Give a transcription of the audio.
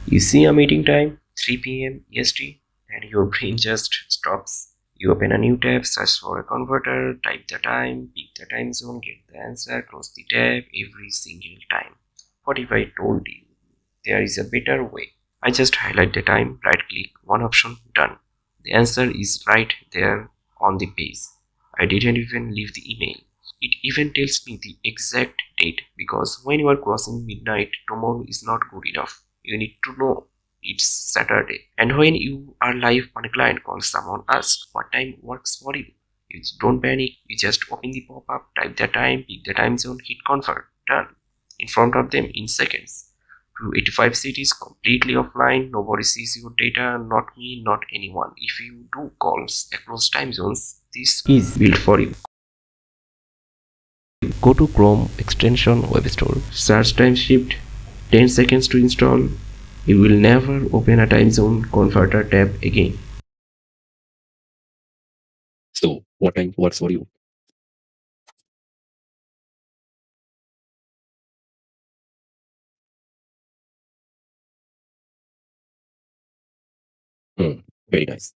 You see a meeting time, 3 p.m. EST, and your brain just stops. You open a new tab, search for a converter, type the time, pick the time zone, get the answer, close the tab every single time. What if I told you there is a better way? I just highlight the time, right click, one option, done. The answer is right there on the page. I didn't even leave the email. It even tells me the exact date because when you are crossing midnight, tomorrow is not good enough. You need to know it's Saturday. And when you are live on a client call, someone asks what time works for you. You don't panic, you just open the pop up, type the time, pick the time zone, hit confirm, done. In front of them in seconds. 285 cities completely offline, nobody sees your data, not me, not anyone. If you do calls across time zones, this is built for you. Go to Chrome extension web store, search TimeShift, 10 seconds to install. You will never open a time zone converter tab again. So, what time works for you? Hmm, very nice.